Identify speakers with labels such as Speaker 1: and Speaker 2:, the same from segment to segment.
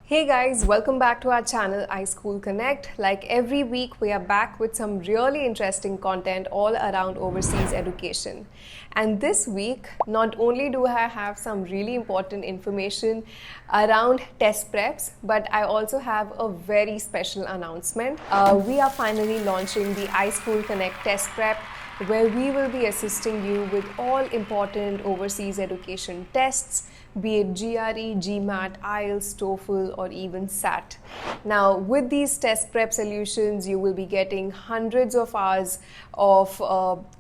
Speaker 1: Hey guys, welcome back to our channel iSchoolConnect. Like every week, we are back with some really interesting content all around overseas education. And this week, not only do I have some really important information around test preps, but I also have a very special announcement. We are finally launching the iSchoolConnect test prep, where we will be assisting you with all important overseas education tests, be it GRE, GMAT, IELTS, TOEFL, or even SAT. Now, with these test prep solutions, you will be getting hundreds of hours of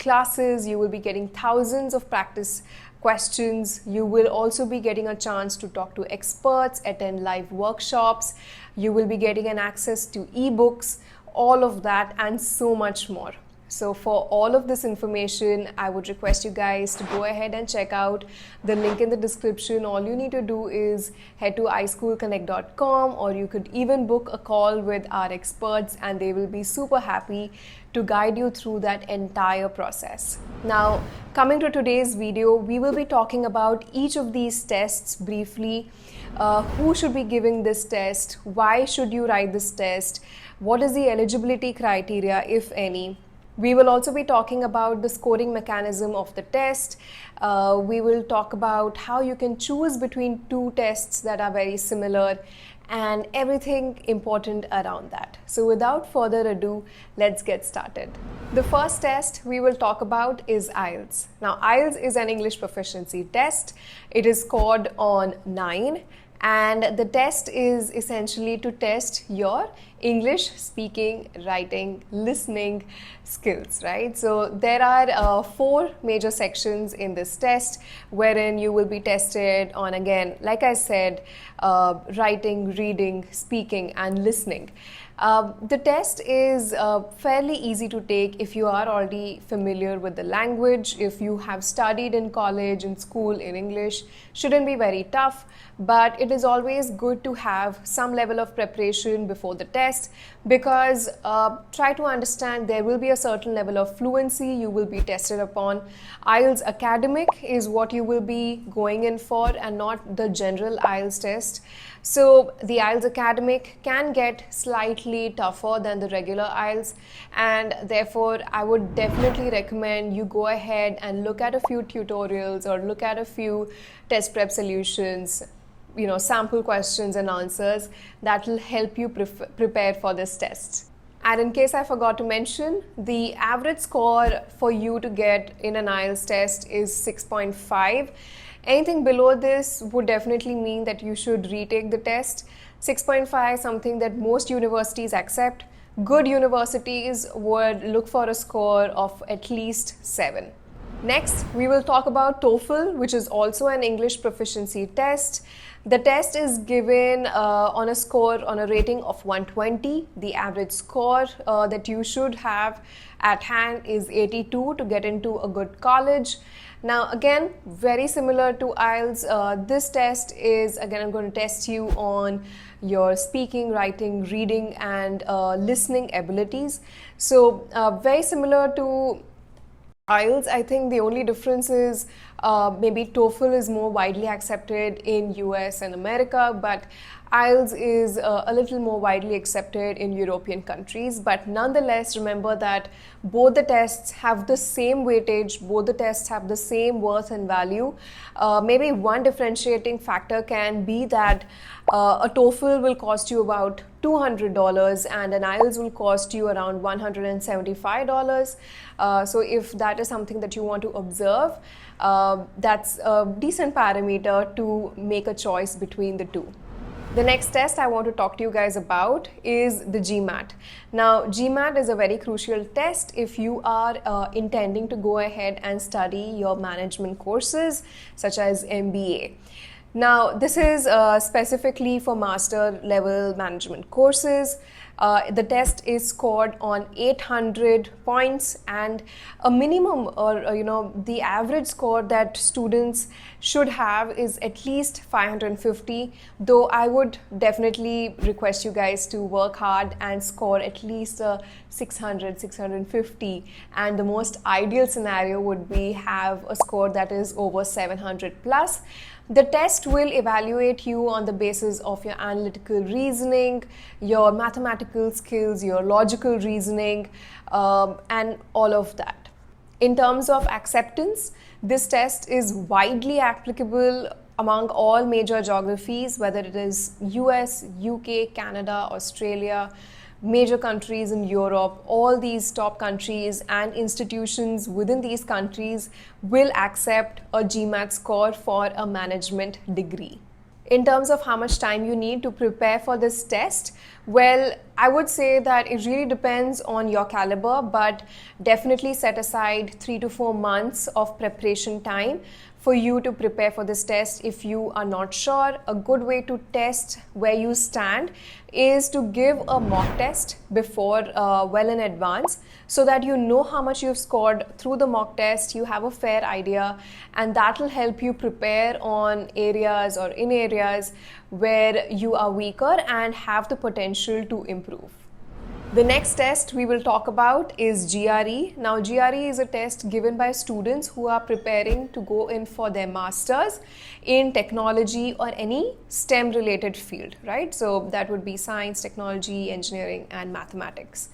Speaker 1: classes, you will be getting thousands of practice questions, you will also be getting a chance to talk to experts, attend live workshops, you will be getting an access to ebooks, all of that and so much more. So for all of this information, I would request you guys to go ahead and check out the link in the description. All you need to do is head to iSchoolConnect.com, or you could even book a call with our experts and they will be super happy to guide you through that entire process. Now, coming to today's video, we will be talking about each of these tests briefly. Who should be giving this test? Why should you write this test? What is the eligibility criteria, if any? We will also be talking about the scoring mechanism of the test. We will talk about how you can choose between two tests that are very similar and everything important around that. So without further ado, let's get started. The first test we will talk about is IELTS. Now, IELTS is an English proficiency test. It is scored on 9. And the test is essentially to test your English speaking, writing, listening skills, right? So there are 4 major sections in this test wherein you will be tested on, again, like I said, writing, reading, speaking and listening. The test is fairly easy to take if you are already familiar with the language, if you have studied in college, in school, in English. Shouldn't be very tough, but it is always good to have some level of preparation before the test, because try to understand there will be a certain level of fluency you will be tested upon. IELTS academic is what you will be going in for and not the general IELTS test. So the IELTS academic can get slightly tougher than the regular IELTS, and therefore I would definitely recommend you go ahead and look at a few tutorials or look at a few test prep solutions, sample questions and answers that will help you prepare for this test. And in case I forgot to mention, the average score for you to get in an IELTS test is 6.5. Anything below this would definitely mean that you should retake the test. 6.5 is something that most universities accept. Good universities would look for a score of at least 7. Next, we will talk about TOEFL, which is also an English proficiency test. The test is given on a rating of 120. The average score that you should have at hand is 82 to get into a good college. Now, again, very similar to IELTS, this test is, again, I'm going to test you on your speaking, writing, reading and listening abilities. So very similar to IELTS. I think the only difference is maybe TOEFL is more widely accepted in US and America, but IELTS is a little more widely accepted in European countries. But nonetheless, remember that both the tests have the same weightage, both the tests have the same worth and value. Maybe one differentiating factor can be that a TOEFL will cost you about $200 and an IELTS will cost you around $175. So if that is something that you want to observe, that's a decent parameter to make a choice between the two. The next test I want to talk to you guys about is the GMAT. Now, GMAT is a very crucial test if you are intending to go ahead and study your management courses such as MBA. Now, this is specifically for master level management courses. The test is scored on 800 points, and a minimum or the average score that students should have is at least 550, though I would definitely request you guys to work hard and score at least 600, 650, and the most ideal scenario would be have a score that is over 700 plus. The test will evaluate you on the basis of your analytical reasoning, your mathematical skills, your logical reasoning, and all of that. In terms of acceptance, this test is widely applicable among all major geographies, whether it is US, UK, Canada, Australia, major countries in Europe. All these top countries and institutions within these countries will accept a GMAT score for a management degree. In terms of how much time you need to prepare for this test, well, I would say that it really depends on your caliber, but definitely set aside 3 to 4 months of preparation time for you to prepare for this test. If you are not sure, a good way to test where you stand is to give a mock test before, well in advance, so that you know how much you've scored through the mock test. You have a fair idea, and that will help you prepare on areas or in areas where you are weaker and have the potential to improve. The next test we will talk about is GRE. Now, GRE is a test given by students who are preparing to go in for their masters in technology or any STEM related field, right? So that would be science, technology, engineering, and mathematics.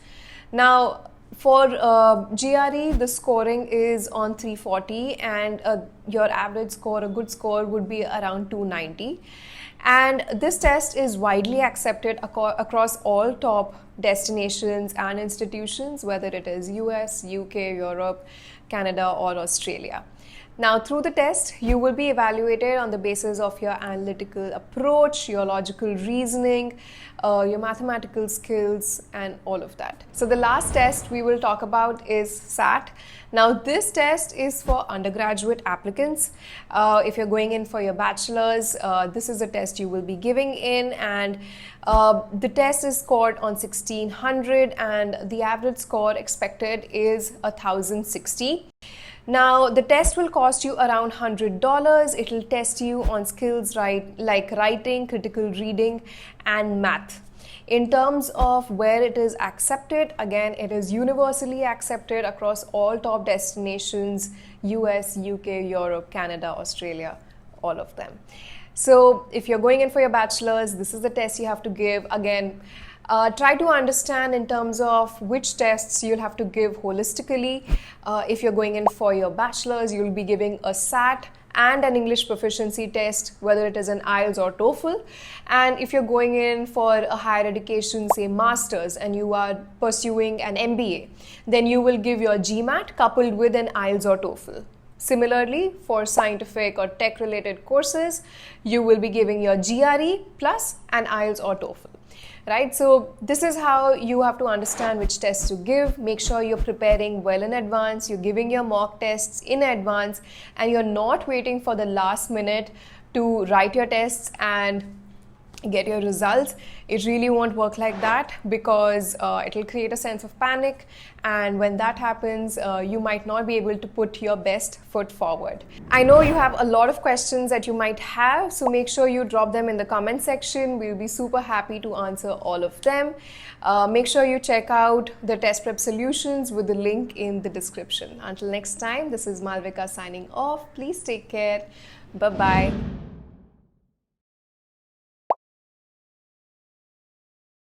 Speaker 1: Now, for GRE, the scoring is on 340, and your average score, a good score, would be around 290. And this test is widely accepted across all top destinations and institutions, whether it is US, UK, Europe, Canada, or Australia. Now, through the test, you will be evaluated on the basis of your analytical approach, your logical reasoning, your mathematical skills, and all of that. So the last test we will talk about is SAT. Now, this test is for undergraduate applicants. If you're going in for your bachelors, this is a test you will be giving in, and the test is scored on 1600, and the average score expected is 1060. Now, the test will cost you around $100. It will test you on skills like writing, critical reading, and math. In terms of where it is accepted, again, it is universally accepted across all top destinations: US, UK, Europe, Canada, Australia, all of them. So if you're going in for your bachelor's, this is the test you have to give. Again, try to understand in terms of which tests you'll have to give holistically. If you're going in for your bachelor's, you'll be giving a SAT and an English proficiency test, whether it is an IELTS or TOEFL. And if you're going in for a higher education, say master's, and you are pursuing an MBA, then you will give your GMAT coupled with an IELTS or TOEFL. Similarly, for scientific or tech related courses, you will be giving your GRE plus an IELTS or TOEFL. Right? So this is how you have to understand which tests to give. Make sure you're preparing well in advance, you're giving your mock tests in advance, and you're not waiting for the last minute to write your tests and get your results. It really won't work like that, because it will create a sense of panic, and when that happens, you might not be able to put your best foot forward. I know you have a lot of questions that you might have, so make sure you drop them in the comment section. We'll be super happy to answer all of them. Make sure you check out the test prep solutions with the link in the description. Until next time, this is Malvika signing off. Please take care. Bye-bye.